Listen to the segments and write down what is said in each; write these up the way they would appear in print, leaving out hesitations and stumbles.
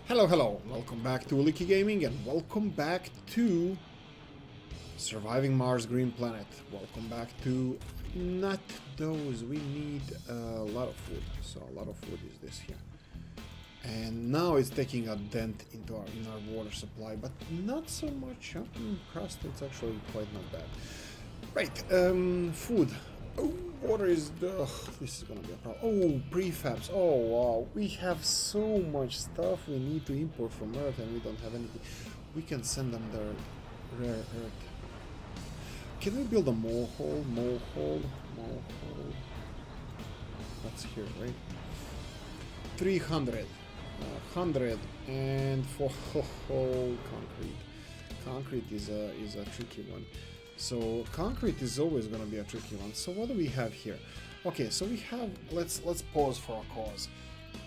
Hello, hello, welcome back to Oolykee Gaming and welcome back to Surviving Mars Green Planet. Welcome back to not those, we need a lot of food, so a lot of food is this here. And now it's taking a dent into our water supply, but not so much crust, it's actually quite not bad. Right, food. Oh, water is this is gonna be a problem. Oh, prefabs. Oh wow, we have so much stuff we need to import from Earth and we don't have anything. We can send them the rare earth. Can we build a mole hole? That's here, right? 300. 100 and for concrete. Concrete is a tricky one. So concrete is always going to be a tricky one. So what do we have here? Okay, so we have, let's pause for a cause.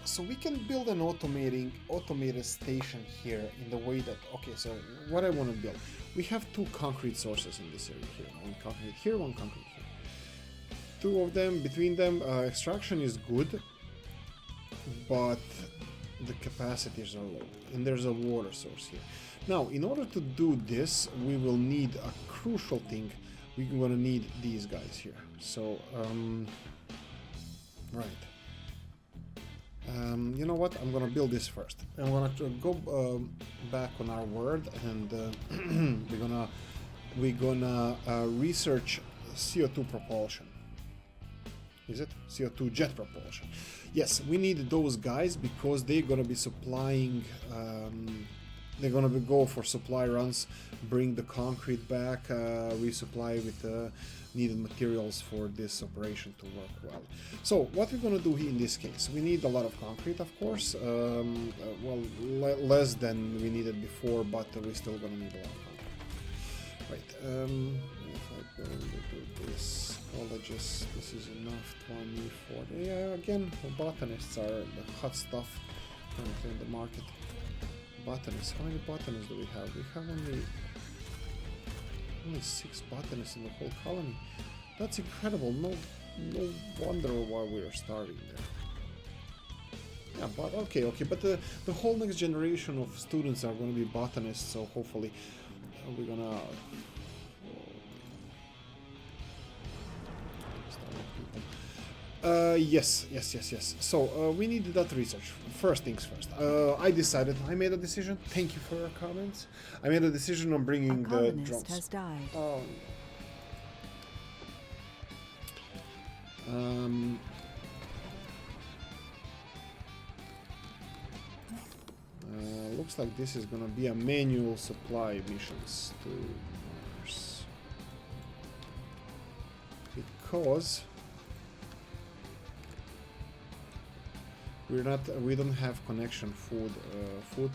So we can build an automated station here in the way that, okay, so what I want to build. We have two concrete sources in this area here. One concrete here, one concrete here. Two of them, between them, extraction is good, but the capacities are low. And there's a water source here. Now, in order to do this, we will need a crucial thing. We're gonna need these guys here. So, right. You know what? I'm gonna build this first. I'm gonna go back on our word, and we're gonna research CO2 propulsion. Is it CO2 jet propulsion? Yes, we need those guys because they're gonna be supplying. They're gonna go for supply runs, bring the concrete back, resupply with needed materials for this operation to work well. So what we're gonna do here in this case, we need a lot of concrete, of course. Well, less than we needed before, but we're still gonna need a lot of concrete. Right. If I'm going to do this, colleges, this is enough. 20, 40. Yeah, again, botanists are the hot stuff currently in the market. Botanists. How many botanists do we have? We have only 6 botanists in the whole colony. That's incredible. No wonder why we are starving there. Yeah, but okay, but the whole next generation of students are going to be botanists, so hopefully we're gonna. Yes. So we need that research. First things first. I made a decision. Thank you for your comments. I made a decision on bringing the drones. Has died. Looks like this is gonna be a manual supply missions to Mars because. We don't have connection, food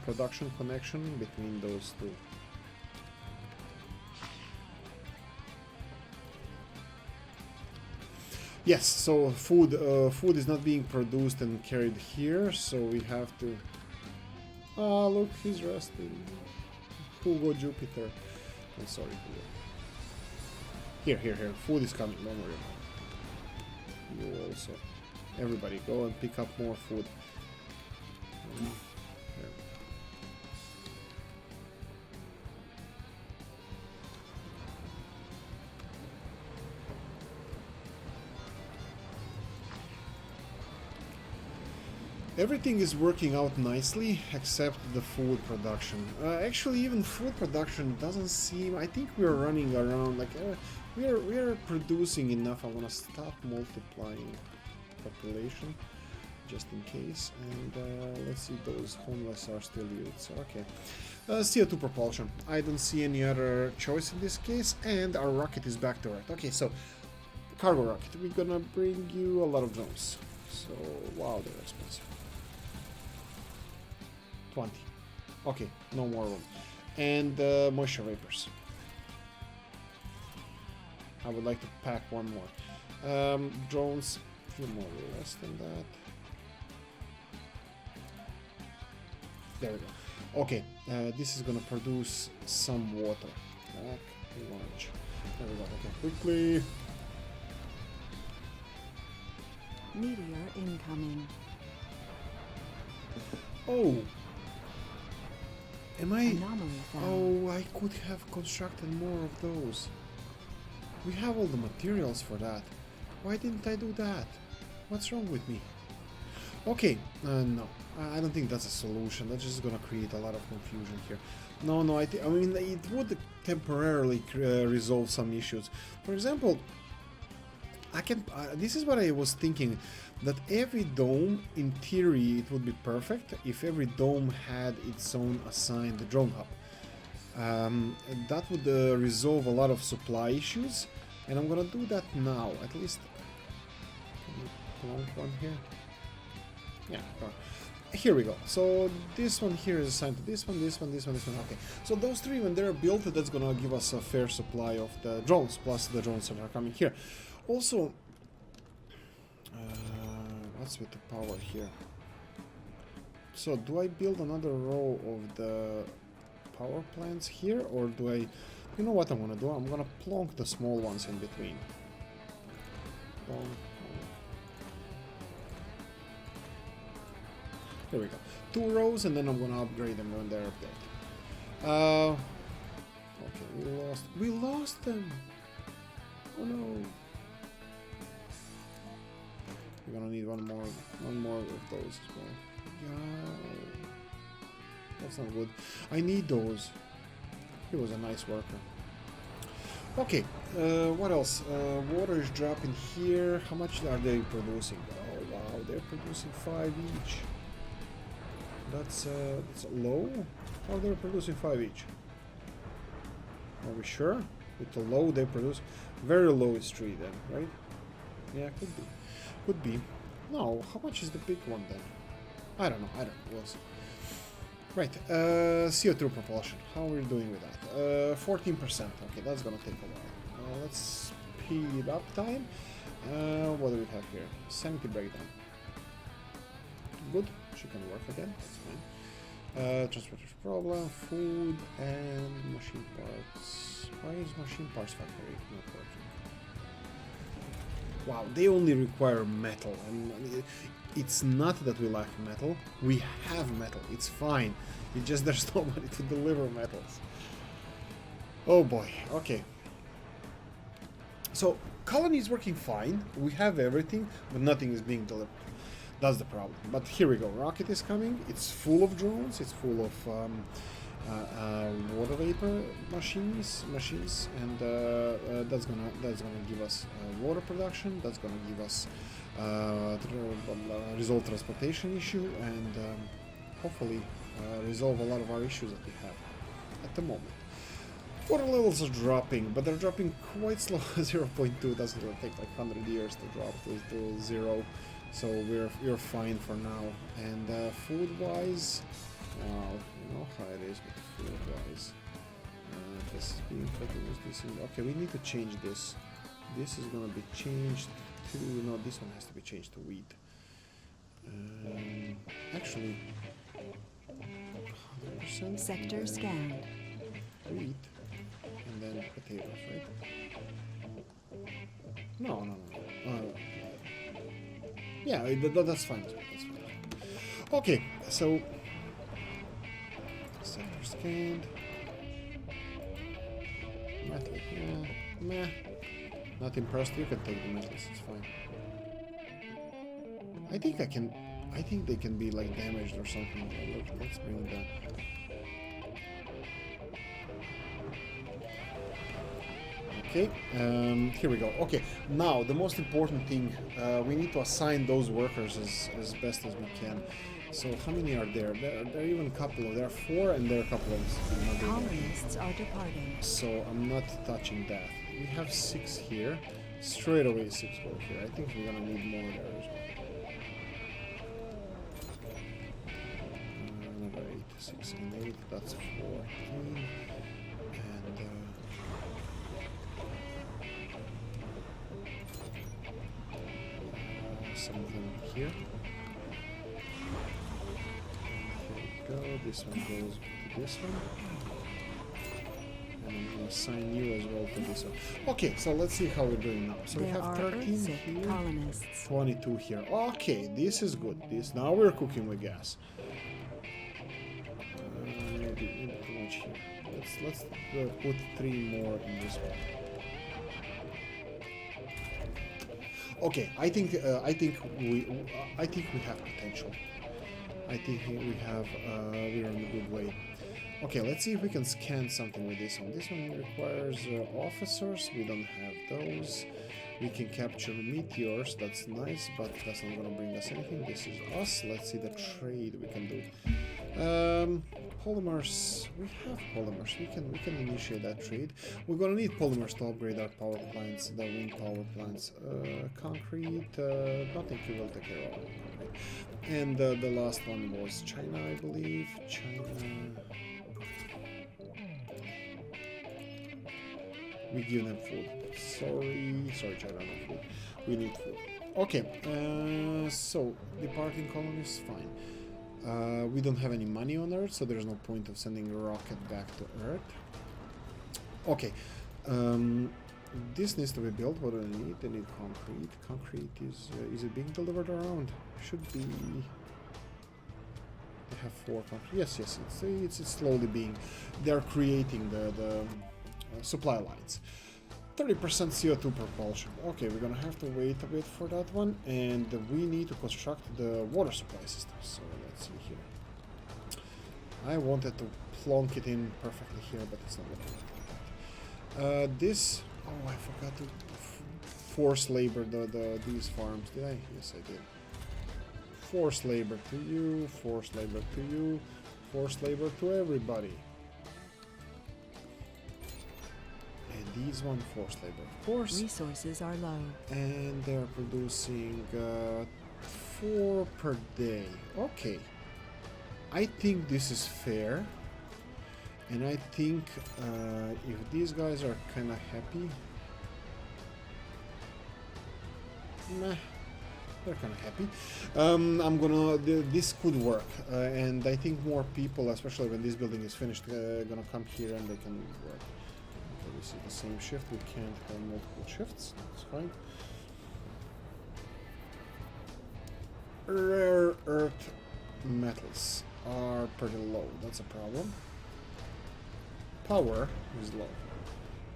production connection between those two. Yes, so food is not being produced and carried here, so we have to. Ah, look, he's resting. Hugo Jupiter. I'm sorry, Hugo. Here. Food is coming. Don't worry about it. You also. Everybody, go and pick up more food. Everything is working out nicely except the food production. Actually, even food production doesn't seem. I think we're running around like we are producing enough. I want to stop multiplying population just in case, and let's see, those homeless are still youths. Okay, CO2 propulsion. I don't see any other choice in this case, and our rocket is back to Earth. Okay, so cargo rocket, we're gonna bring you a lot of drones. So wow, they're expensive. 20. Okay, no more room. And moisture vapors. I would like to pack one more. Drones. Few more less than that. There we go. Okay, this is gonna produce some water. Back, launch. There we go. Okay, quickly. Meteor incoming. Oh, Am I... Anomaly found. Oh, I could have constructed more of those. We have all the materials for that. Why didn't I do that? What's wrong with me? Okay, no. I don't think that's a solution. That's just gonna create a lot of confusion here. No, I mean, it would temporarily resolve some issues. For example, I can... this is what I was thinking. That every dome, in theory, it would be perfect if every dome had its own assigned drone hub. That would resolve a lot of supply issues, and I'm gonna do that now. At least, can you plonk one here? Yeah. Here we go. So this one here is assigned to this one, this one, this one, this one. Okay. So those three, when they're built, that's gonna give us a fair supply of the drones, plus the drones that are coming here. Also, what's with the power here? So do I build another row of the power plants here, or do I... You know what I'm gonna do? I'm gonna plonk the small ones in between. Plonk. There we go. 2 rows, and then I'm gonna upgrade them when they're updated. Okay, we lost them. Oh no. We're gonna need one more of those as well. Yeah, that's not good. I need those. He was a nice worker. Okay, what else? Water is dropping here. How much are they producing? Oh wow, they're producing 5 each. That's low. How they're producing 5 each? Are we sure? With the low they produce very low is 3 then, right? Yeah, could be. Could be. No, how much is the big one then? I don't know, we'll see. Right, CO2 propulsion. How are we doing with that? 14%. Okay, that's gonna take a while. Let's speed up time. What do we have here? Sanity breakdown. Good, she can work again, that's fine. Transportation problem, food, and machine parts. Why is machine parts factory not working? Wow, they only require metal, and it's not that we lack metal. We have metal. It's fine. It's just there's nobody to deliver metals. Oh boy. Okay. So colony is working fine. We have everything, but nothing is being delivered. That's the problem. But here we go. Rocket is coming. It's full of drones. It's full of water vapor machines, and that's gonna give us water production. That's gonna give us resolve transportation issue, and hopefully resolve a lot of our issues that we have at the moment. Water levels are dropping, but they're dropping quite slow. 0.2 doesn't really take like 100 years to drop to 0, so we're fine for now. And food-wise, wow, you know how it is with food-wise. This is being produced. Okay, we need to change this. This is gonna be changed to... No, this one has to be changed to wheat. Actually, 100%. Sector scanned. Wheat, and then potatoes, right? No. Yeah, that's fine. That's fine. Okay, so sector scanned. Metal, yeah, meh. Not impressed. You can take the metals. It's fine. I think they can be like damaged or something. Let's bring it down. Okay, here we go. Okay, now the most important thing, we need to assign those workers as best as we can. So how many are there? There are even a couple. There are 4, and there are a couple of colonists are departing. So I'm not touching that. We have 6 here. Straight away 6 go here. I think we're gonna need more there as well. Another 8, 6 and 8. That's 14. And some of them here. Here we go. This one goes to this one. And I'm going to assign you as well to this one. Okay, so let's see how we're doing now. So we have 13 here, colonists. 22 here. Okay, this is good. Now we're cooking with gas. much here. Let's put 3 more in this one. Okay, I think we have potential. I think we're on a good way. Okay, let's see if we can scan something with this one. This one requires officers. We don't have those. We can capture meteors. That's nice, but that's not gonna bring us anything. This is us. Let's see the trade we can do. Polymers. We have polymers. We can initiate that trade. We're gonna need polymers to upgrade our power plants, the wind power plants. Concrete. Nothing will take care of concrete. And the last one was China, I believe. China. We give them food. Sorry, China, no food. We need food. Okay, so departing colonies, fine. We don't have any money on Earth, so there's no point of sending a rocket back to Earth. Okay, this needs to be built. What do they need? They need concrete. Concrete is it being delivered around? Should be. They have 4 concrete. Yes, it's slowly being. They're creating the supply lines. 30% CO2 propulsion. Okay, we're gonna have to wait a bit for that one, and we need to construct the water supply system. So let's see here. I wanted to plonk it in perfectly here, but it's not gonna work like that. This. Oh, I forgot to force labor these farms. Did I? Yes, I did. Force labor to you. Force labor to you. Force labor to everybody. These one forced labor, of course. Resources are low. And they're producing 4 per day. Okay. I think this is fair. And I think if these guys are kind of happy... Nah. They're kind of happy. I'm gonna... This could work. And I think more people, especially when this building is finished, gonna come here and they can work. We see the same shift. We can't have multiple shifts. That's fine. Rare earth metals are pretty low. That's a problem. Power is low.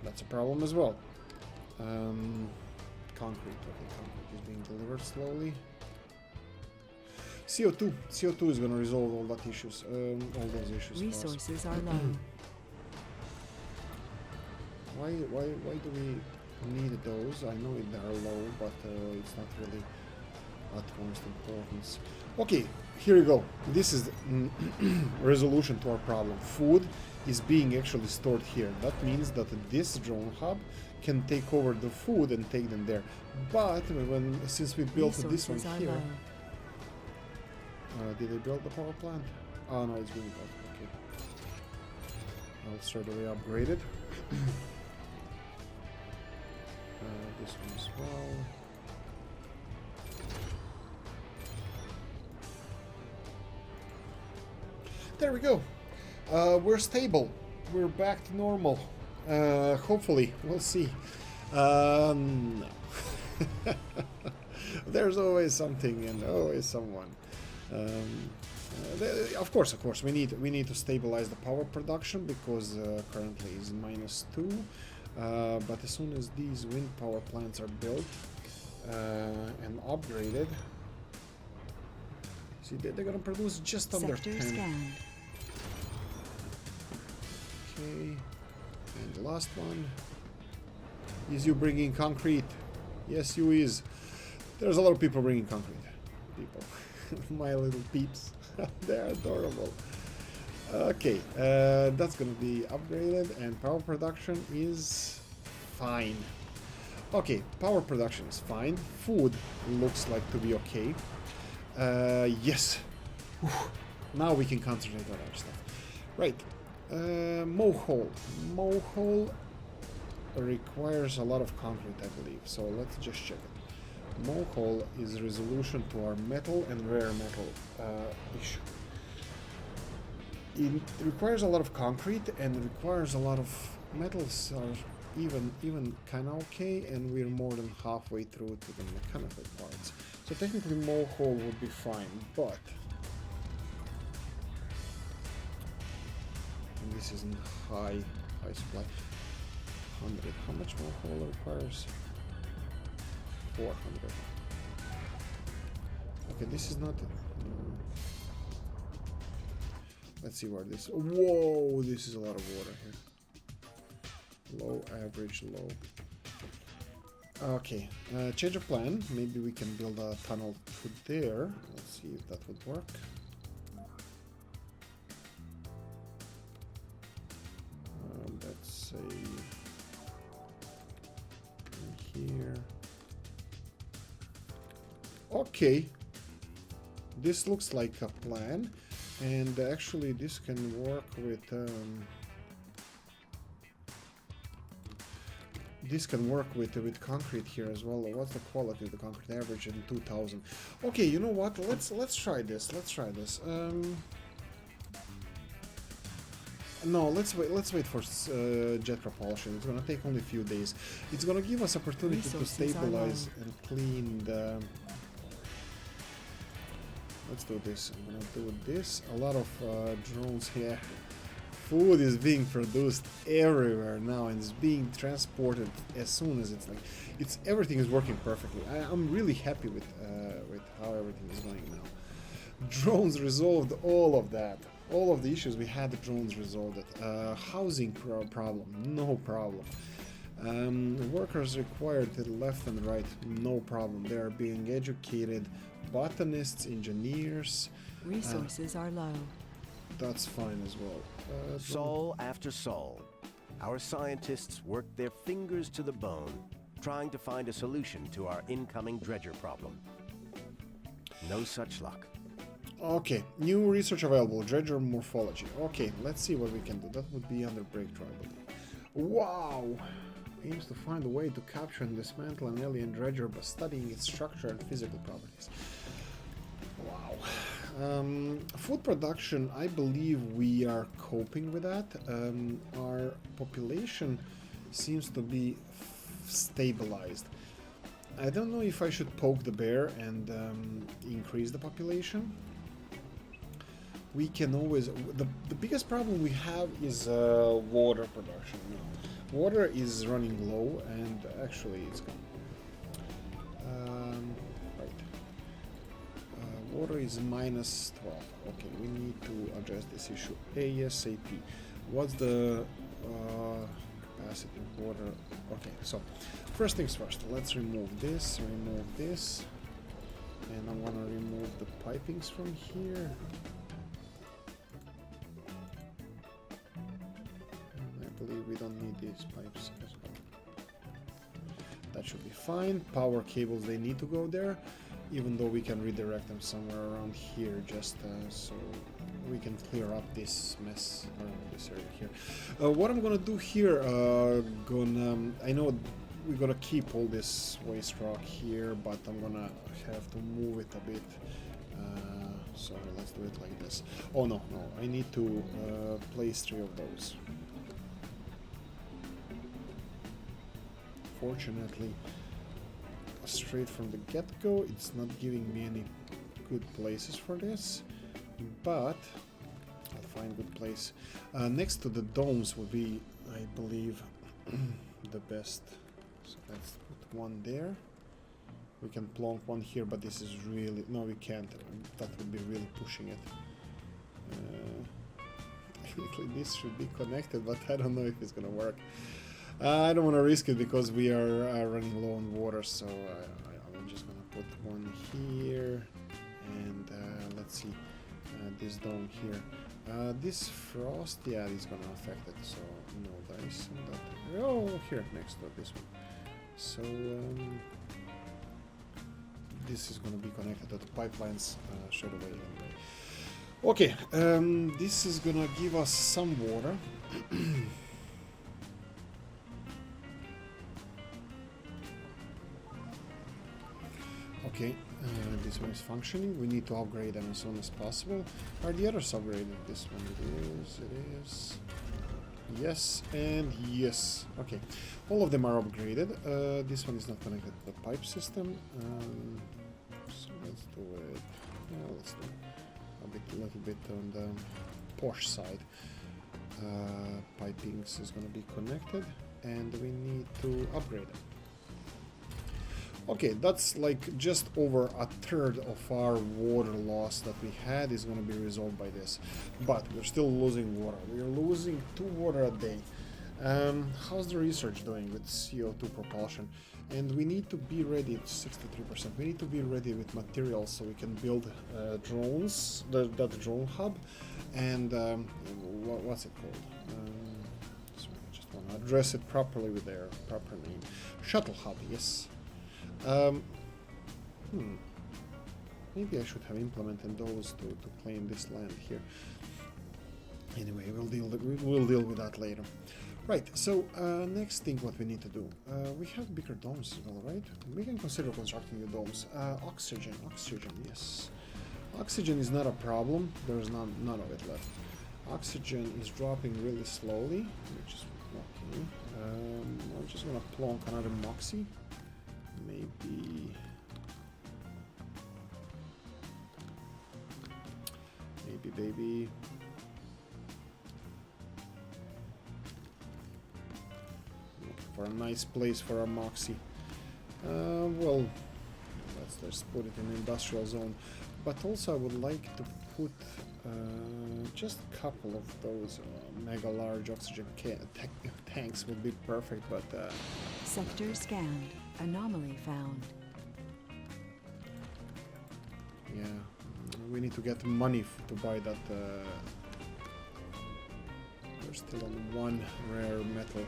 That's a problem as well. Concrete. Okay, concrete is being delivered slowly. CO2. CO2 is going to resolve all that issues. All those issues. Resources are low. Why do we need those? I know they're low, but it's not really utmost importance. Okay, here we go. This is the resolution to our problem. Food is being actually stored here. That means that this drone hub can take over the food and take them there. But since we built this one here, did they build the power plant? Oh no, it's being built. Okay, I'll straight away upgrade it. This one as well. There we go. We're stable. We're back to normal. Hopefully, we'll see. No. There's always something and always someone. Of course, we need to stabilize the power production because currently is -2. But as soon as these wind power plants are built and upgraded, see they're gonna produce just under 10. Scanned. Okay, and the last one is you bringing concrete. Yes, you is. There's a lot of people bringing concrete. People, my little peeps, they're adorable. Okay, that's gonna be upgraded, and power production is fine. Okay, power production is fine. Food looks like to be okay. Yes. Whew. Now we can concentrate on our stuff. Right. Mohole. Mohole requires a lot of concrete, I believe. So let's just check it. Mohole is resolution to our metal and rare metal issue. It requires a lot of concrete and requires a lot of metals are even kind of okay, and we're more than halfway through to the mechanical parts. So technically Mohole would be fine, but in this this is in high supply. 100. How much more coal requires? 400. Okay, this is not. Let's see where this. Whoa, this is a lot of water here. Low, average, low. Okay, change of plan. Maybe we can build a tunnel to there. Let's see if that would work. Let's say here. Okay, this looks like a plan, and actually this can work with concrete here as well. What's the quality of the concrete? Average in 2000. Okay, you know what? Let's try this. No, let's wait for jet propulsion. It's gonna take only a few days. It's gonna give us opportunity to stabilize and clean the. Let's do this. I'm gonna do this. A lot of drones here. Food is being produced everywhere now, and it's being transported as soon as everything is working perfectly. I'm really happy with how everything is going now. Drones resolved all of that. All of the issues we had, the drones resolved it. Housing problem, no problem. Workers required to the left and right, no problem. They are being educated. Botanists, engineers. Resources are low. That's fine as well. Sol after sol, our scientists worked their fingers to the bone, trying to find a solution to our incoming dredger problem. No such luck. Okay, new research available, dredger morphology. Okay, let's see what we can do. That would be under breakthrough, I believe. Wow! Aims to find a way to capture and dismantle an alien dredger by studying its structure and physical properties. Wow. Food production, I believe we are coping with that. Our population seems to be stabilized. I don't know if I should poke the bear and increase the population. We can always... The biggest problem we have is water production. Water is running low, and actually it's gone. Right. Water is minus 12. Okay, we need to address this issue ASAP. What's the capacity of water? Okay, so first things first. Let's remove this, and I'm gonna remove the pipings from here. I believe we don't need these pipes as well. That should be fine. Power cables, they need to go there, even though we can redirect them somewhere around here, just so we can clear up this mess around this area here. What I'm gonna do here, I know we're gonna keep all this waste rock here, but I'm gonna have to move it a bit. So let's do it like this. Oh no, I need to place 3 of those. Fortunately, straight from the get-go, it's not giving me any good places for this, but I'll find a good place. Next to the domes would be, I believe, the best. So let's put one there. We can plonk one here, but this is really... No, we can't. That would be really pushing it. Technically, this should be connected, but I don't know if it's gonna work. I don't want to risk it because we are running low on water, so I'm just gonna put one here, and let's see, this dome here. This frost, yeah, is gonna affect it, so no dice on that. Oh, here next to this one. So this is gonna be connected to the pipelines straight away anyway. Okay, this is gonna give us some water. Okay, this one is functioning. We need to upgrade them as soon as possible. Are the others upgraded? This one it is. Yes, and yes. Okay, all of them are upgraded. This one is not connected to the pipe system. So let's do it. Yeah, let's do a little bit on the Porsche side. Pipings is going to be connected, and we need to upgrade it. Okay, that's like just over a third of our water loss that we had is going to be resolved by this. But we're still losing water. We're losing 2 water a day. How's the research doing with CO2 propulsion? And we need to be ready at 63%. We need to be ready with materials so we can build drones, that drone hub, and what's it called? So I just want to address it properly with their proper name. Shuttle hub, yes. Maybe I should have implemented those to claim this land here. Anyway, we'll deal with that later. Right, so next thing what we need to do. We have bigger domes as well, right? We can consider constructing the domes. Oxygen, yes. Oxygen is not a problem. There's none of it left. Oxygen is dropping really slowly, which is okay. I'm just gonna plonk another Moxie. Maybe baby. For a nice place for a Moxie. Well, let's just put it in the industrial zone. But also I would like to put just a couple of those mega large oxygen tanks would be perfect, but Sector scanned. Anomaly found. yeah, we need to get money to buy that. We're still on 1 rare metal.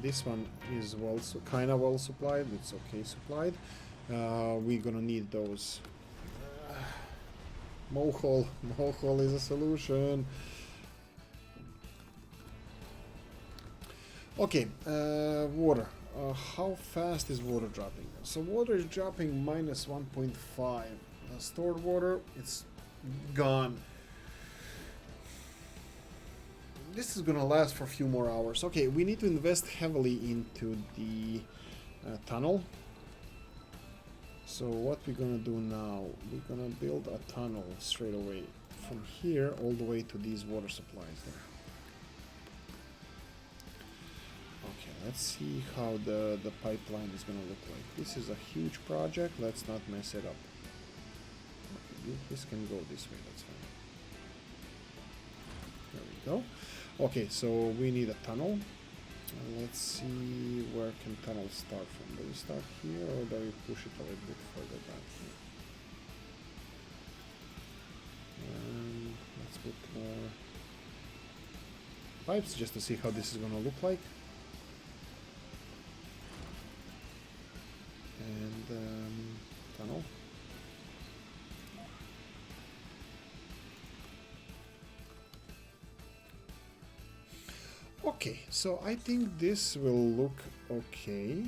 This one is kind of well supplied. It's okay supplied. We're gonna need those. Mohole is a solution. Okay, water. How fast is water dropping? So water is dropping minus 1.5. Stored water, it's gone. This is gonna last for a few more hours. Okay, we need to invest heavily into the tunnel. So what we're gonna do now, we're gonna build a tunnel straight away from here all the way to these water supplies there. Okay, let's see how the pipeline is gonna look like. This is a huge project, let's not mess it up. Okay, this can go this way, that's fine. There we go. Okay, so we need a tunnel. Let's see where can tunnels start from. Do we start here or do we push it a little bit further back here? Let's put more pipes just to see how this is going to look like. And tunnel. Okay, so I think this will look okay.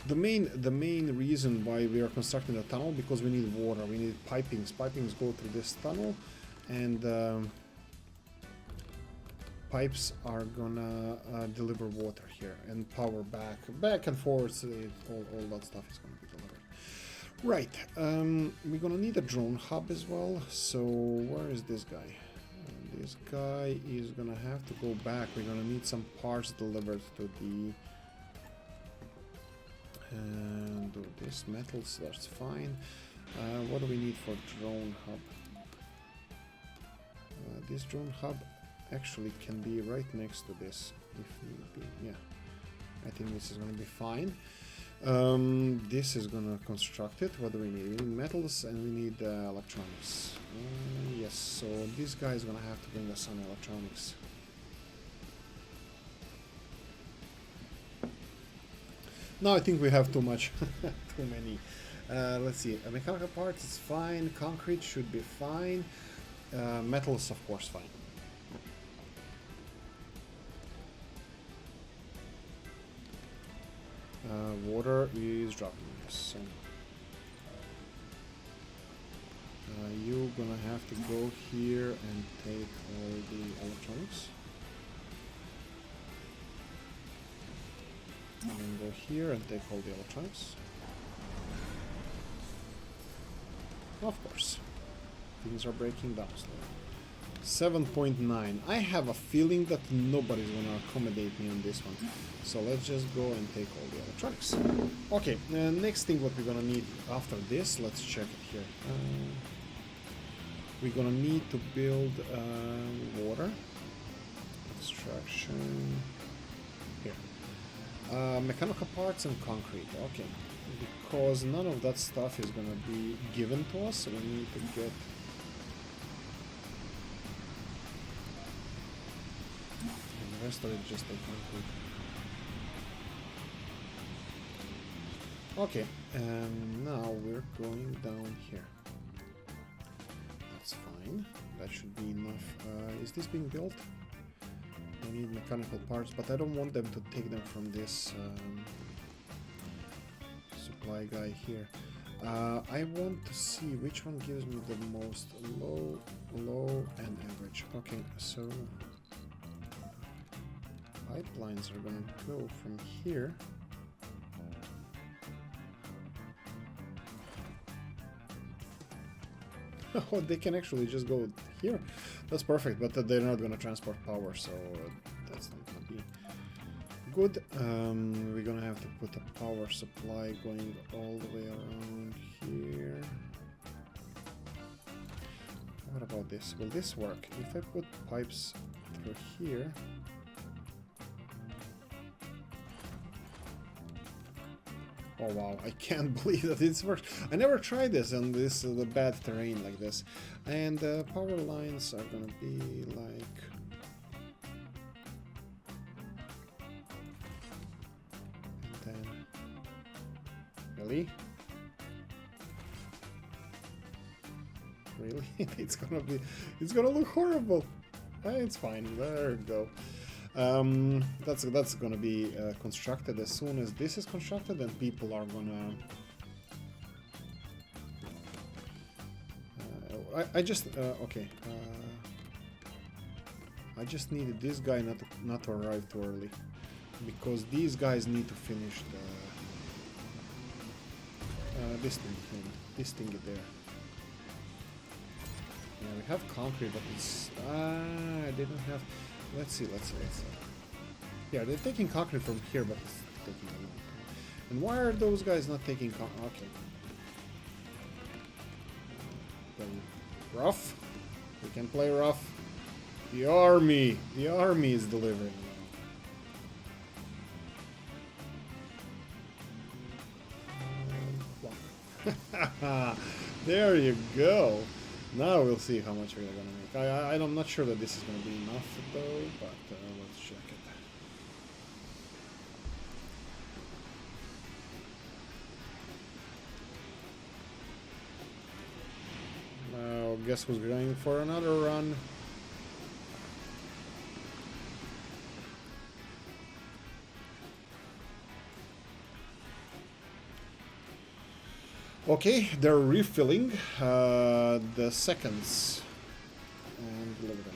The main reason why we are constructing the tunnel, because we need water, we need pipings. Pipings go through this tunnel, and pipes are gonna deliver water here and power back and forth. So all that stuff is gonna be delivered. Right, we're gonna need a drone hub as well. So where is this guy? This guy is gonna have to go back. We're gonna need some parts delivered to the and do this metals. That's fine. What do we need for drone hub? This drone hub actually can be right next to this if need be. Yeah, I think this is gonna be fine. This is gonna construct it. What do we need? We need metals and we need electronics. Yes, so this guy is gonna have to bring us some electronics. Now I think we have too much, too many. Let's see. Mechanical parts is fine. Concrete should be fine. Metals, of course, fine. Water is dropping, yes. So, you're gonna have to go here and take all the electronics. And then go here and take all the electronics. Of course. Things are breaking down slowly. 7.9. I have a feeling that nobody's gonna accommodate me on this one. So let's just go and take all the electronics. Okay, next thing what we're gonna need after this, let's check it here. We're gonna need to build water. Extraction. Here. Mechanical parts and concrete. Okay. Because none of that stuff is gonna be given to us, so we need to get... And the rest of it just take concrete. Okay, now we're going down here. That's fine. That should be enough. Is this being built? I need mechanical parts, but I don't want them to take them from this supply guy here. I want to see which one gives me the most low, and average. Okay, so pipelines are gonna go from here. Oh, they can actually just go here. That's perfect, but they're not gonna transport power, so that's not gonna be good. We're gonna have to put a power supply going all the way around here. What about this? Will this work? If I put pipes through here... Oh wow, I can't believe that this works. I never tried this on this the bad terrain like this. And power lines are gonna be like... And then... Really? Really? It's gonna look horrible. It's fine, there we go. That's gonna be constructed as soon as this is constructed, and people are gonna... I just okay. I just needed this guy not to arrive too early, because these guys need to finish the this thing there. Yeah, we have concrete, but it's I didn't have. Let's see. Yeah, they're taking concrete from here, but it's taking a long time. And why are those guys not taking concrete? Okay. Then rough. We can play rough. The army is delivering. There you go. Now we'll see how much we're gonna make. I'm not sure that this is gonna be enough though, but let's check it. Now, guess who's going for another run? Okay, they're refilling the seconds and deliver them.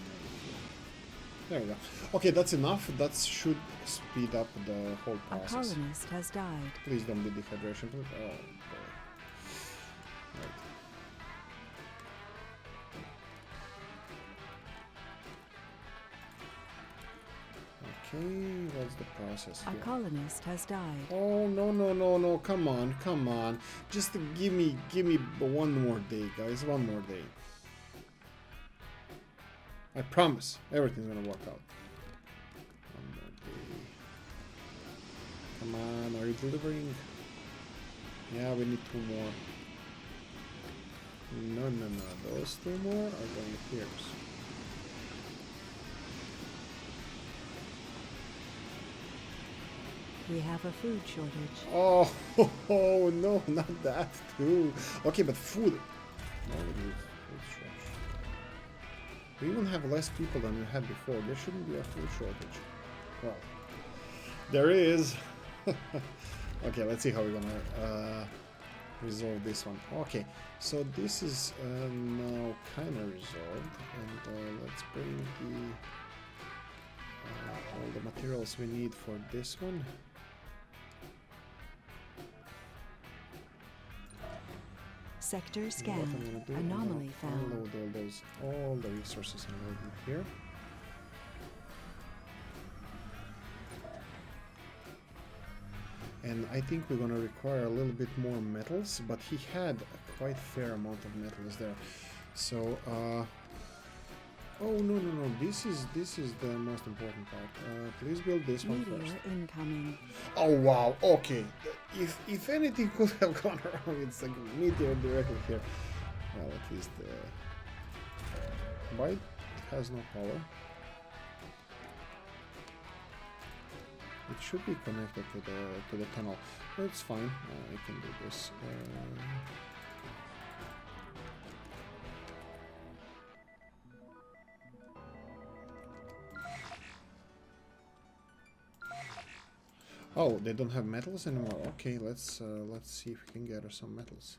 There we go. Okay, that's enough. That should speed up the whole process. A colonist has died. Please don't be dehydration. Oh boy. Right. Okay, what's the process here? A colonist has died. Oh, no, come on. Just give me one more day, guys, one more day. I promise, everything's gonna work out. One more day. Come on, are you delivering? Yeah, we need 2 more. No, those 2 more are going here. We have a food shortage. Oh no, not that too. Okay, but food. No, we need food shortage. We even have less people than we had before. There shouldn't be a food shortage. Well, there is. Okay, let's see how we're gonna resolve this one. Okay, so this is now kind of resolved, and let's bring the all the materials we need for this one. Sector What scanned. I'm gonna do, I'm Anomaly gonna found. unload all the resources and load them here. And I think we're gonna require a little bit more metals, but he had a quite fair amount of metals there. So, oh no, this is the most important part. Please build this one Meteor first. incoming. Oh wow, okay. If anything could have gone wrong, it's like a meteor directly here. Well, at least Byte has no power. It should be connected to the tunnel, but it's fine. I can do this. Oh, they don't have metals anymore. Okay, let's see if we can gather some metals.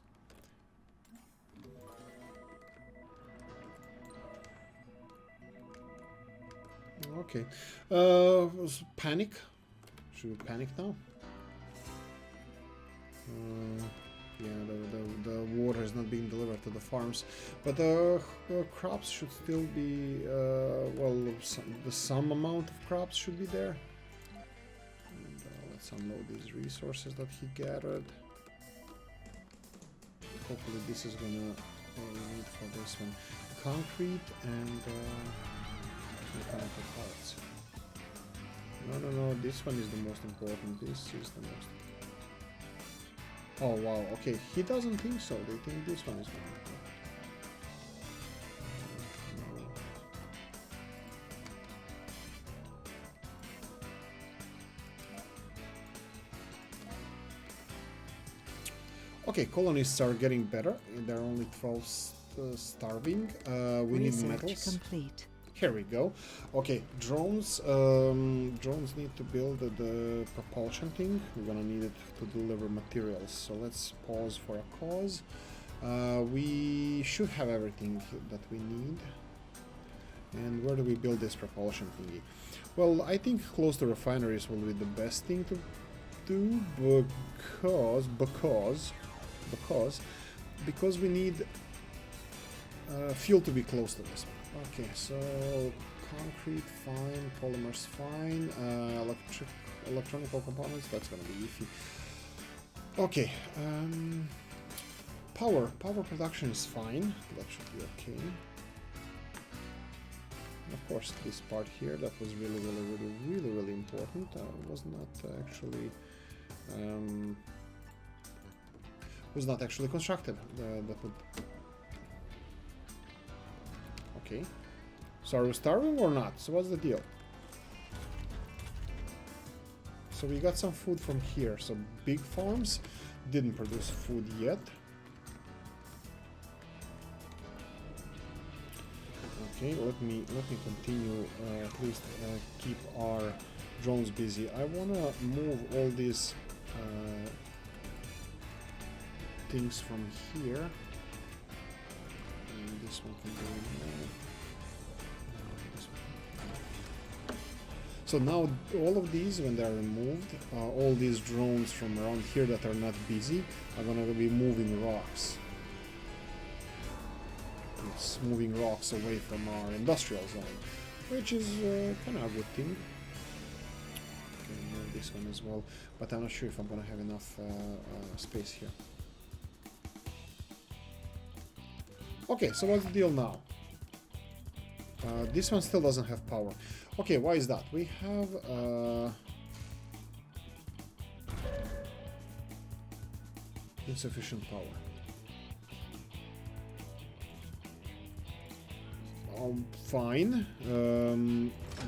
Okay, panic. Should we panic now? Yeah, the water is not being delivered to the farms, but the crops should still be well. Some amount of crops should be there. And, let's unload these resources that he gathered. Hopefully, this is gonna what we need for this one: concrete and mechanical parts. No, this one is the most important. This is the most. Oh wow, okay, he doesn't think so. They think this one is more important. No. Okay, colonists are getting better. They're only 12 starving. We need metals. Complete. Here we go. Okay, drones. Drones need to build the propulsion thing. We're gonna need it to deliver materials. So let's pause for a cause. We should have everything that we need. And where do we build this propulsion thingy? Well, I think close to refineries will be the best thing to do because we need fuel to be close to this. Okay, so concrete fine, polymers fine, electronical components, that's gonna be iffy. Okay, power production is fine, that should be okay. Of course, this part here, that was really important, was not actually constructed. That would. Okay, so are we starving or not? So what's the deal? So we got some food from here. So big farms didn't produce food yet. Okay, let me continue. At least keep our drones busy. I wanna move all these things from here. And this one can go in there. So now all of these, when they're removed, all these drones from around here that are not busy are gonna be moving rocks. It's moving rocks away from our industrial zone, which is kind of a good thing. Okay, move this one as well, but I'm not sure if I'm gonna have enough space here. Okay, so what's the deal now? This one still doesn't have power. Okay, why is that? We have insufficient power. Fine.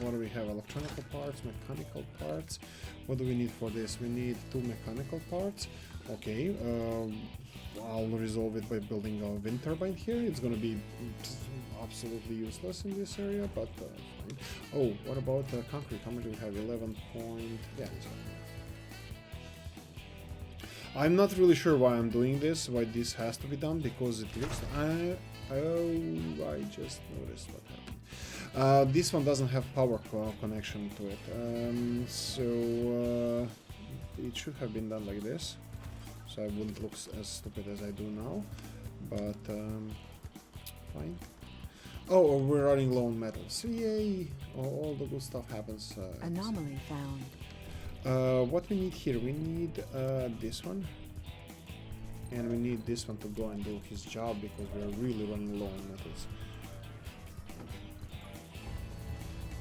What do we have? Electronical parts, mechanical parts. What do we need for this? We need 2 mechanical parts. Okay. I'll resolve it by building a wind turbine here. It's gonna be absolutely useless in this area, but fine. Oh, what about concrete? How much do we have? 11 point... Yeah, this one. I'm not really sure why I'm doing this, why this has to be done, because it looks... I just noticed what happened. This one doesn't have power connection to it, so it should have been done like this, so I wouldn't look as stupid as I do now. but fine. Oh, we're running low on metals. Yay! All the good stuff happens. Anomaly found. What we need here? We need this one. And we need this one to go and do his job because we are really running low on metals.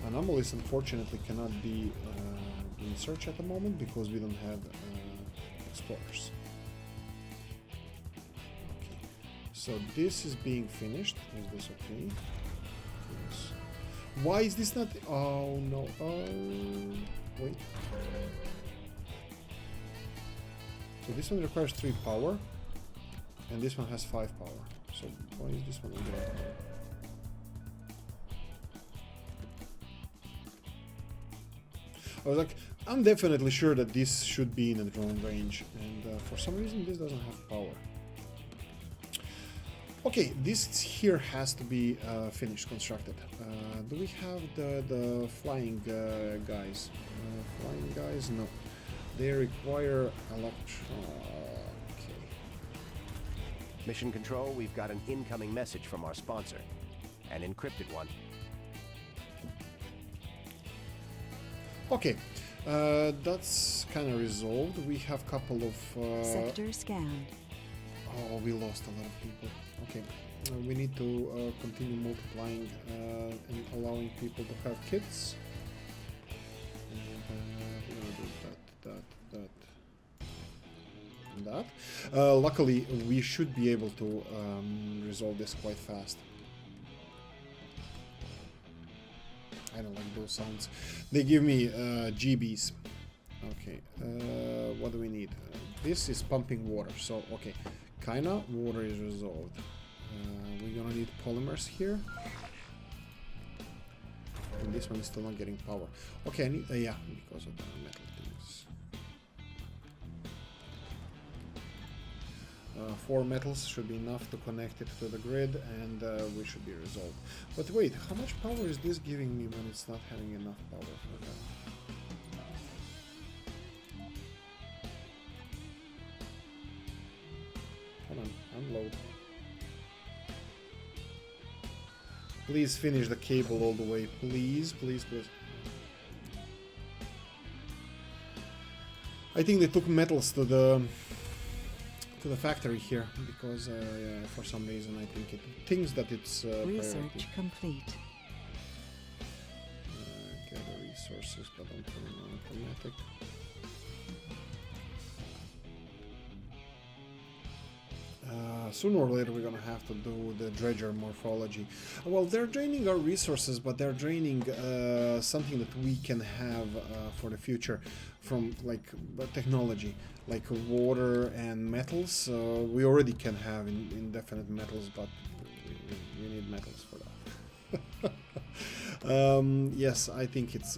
Anomalies unfortunately cannot be in search at the moment because we don't have explorers. Okay. So this is being finished. Is this okay? Yes. Why is this not? Oh no! Wait. So this one requires 3 power, and this one has 5 power. So why is this one under power? I was like, I'm definitely sure that this should be in a drone range, and for some reason this doesn't have power. Okay, this here has to be finished, constructed. Do we have the flying guys? Flying guys? No. They require okay. Mission Control, we've got an incoming message from our sponsor. An encrypted one. Okay, that's kind of resolved. We have a couple of... Sector scanned. Oh, we lost a lot of people. Okay, we need to continue multiplying and allowing people to have kids. And we're gonna do that, and that. Luckily, we should be able to resolve this quite fast. I don't like those sounds. They give me GBs. Okay, what do we need? This is pumping water, so okay. Kinda, water is resolved. We're gonna need polymers here. And this one is still not getting power. Okay, I need, yeah, because of the metal things. 4 metals should be enough to connect it to the grid, and we should be resolved. But wait, how much power is this giving me when it's not having enough power for that? Come on, unload. Please finish the cable all the way, please, please, please. I think they took metals to the factory here because yeah, for some reason I think it thinks that it's Research priority. complete. Gather resources, but don't turn them on automatic. Sooner or later we're gonna have to do the dredger morphology. Well, they're draining our resources, but they're draining something that we can have for the future from like technology, like water and metals. We already can have indefinite metals, but we need metals for that. Yes, I think it's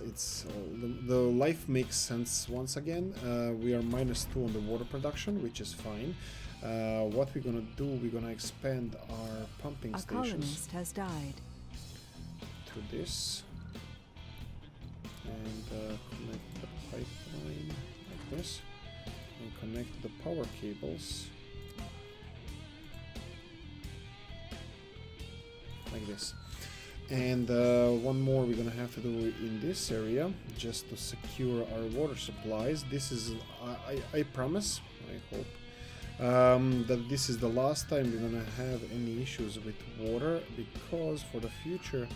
the life makes sense once again. We are -2 on the water production, which is fine. What we're gonna do, we're gonna expand our pumping stations. A colonist has died. To this, and connect the pipeline like this, and connect the power cables like this. And one more we're gonna have to do in this area just to secure our water supplies. This is, I promise, I hope, that this is the last time we're gonna have any issues with water, because for the future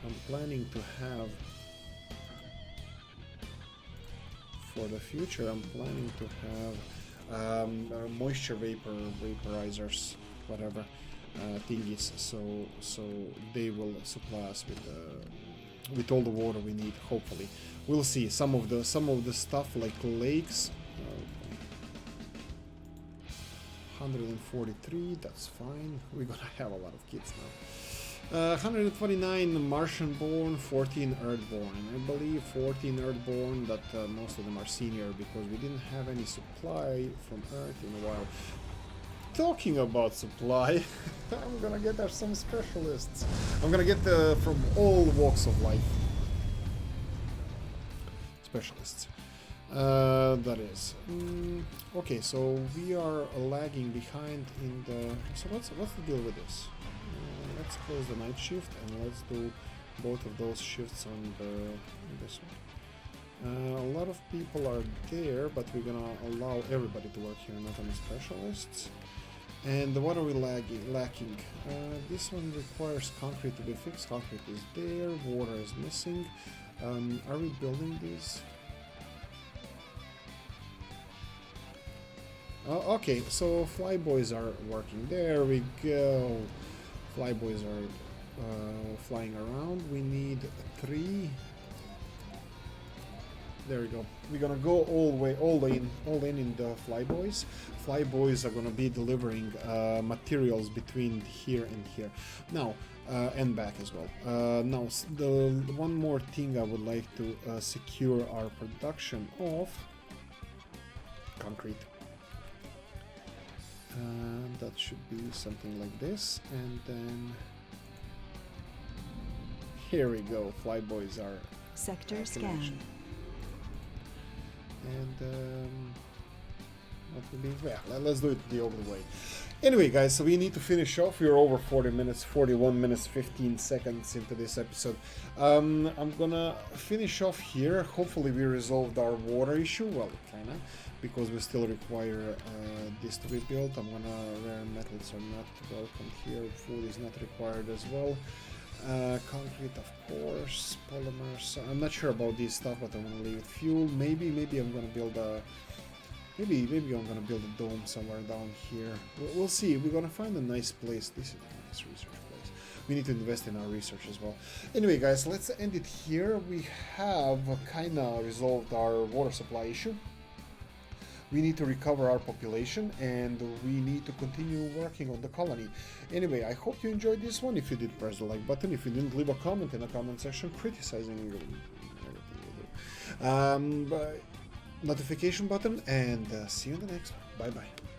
I'm planning to have moisture vaporizers, whatever thingies, so they will supply us with all the water we need. Hopefully, we'll see. Some of the stuff like lakes. 143, that's fine. We're gonna have a lot of kids now. 129 Martian-born, 14 Earth-born. I believe 14 Earth-born, that most of them are senior because we didn't have any supply from Earth in a while. Talking about supply, I'm gonna get there some specialists. I'm gonna get from all walks of life. Specialists. That is. Okay, so we are lagging behind in the... So what's the deal with this? Let's close the night shift and let's do both of those shifts on this one. A lot of people are there, but we're gonna allow everybody to work here, not only specialists. And what are we lacking? This one requires concrete to be fixed. Concrete is there, water is missing. Are we building these? Okay, so flyboys are working. There we go. Flyboys are flying around. We need 3. There we go. We're gonna go all in the flyboys. Flyboys are gonna be delivering materials between here and here. Now, and back as well. Now, the one more thing I would like to secure our production of concrete. That should be something like this, and then here we go. Flyboys are Sector scanned. And what will be? Yeah, let's do it the old way. Anyway, guys, so we need to finish off. We're over 40 minutes, 41 minutes, 15 seconds into this episode. I'm gonna finish off here. Hopefully we resolved our water issue. Well, kinda, because we still require this to be built. I'm gonna... rare metals are not welcome here. Food is not required as well. Concrete, of course. Polymers. I'm not sure about this stuff, but I'm gonna leave it. Fuel. Maybe I'm gonna build a... Maybe I'm gonna build a dome somewhere down here. We'll see. We're gonna find a nice place. This is a nice research place. We need to invest in our research as well. Anyway, guys, let's end it here. We have kinda resolved our water supply issue. We need to recover our population, and we need to continue working on the colony. Anyway, I hope you enjoyed this one. If you did, press the like button. If you didn't, leave a comment in the comment section criticizing everything you do. Notification button, and see you in the next one. Bye bye.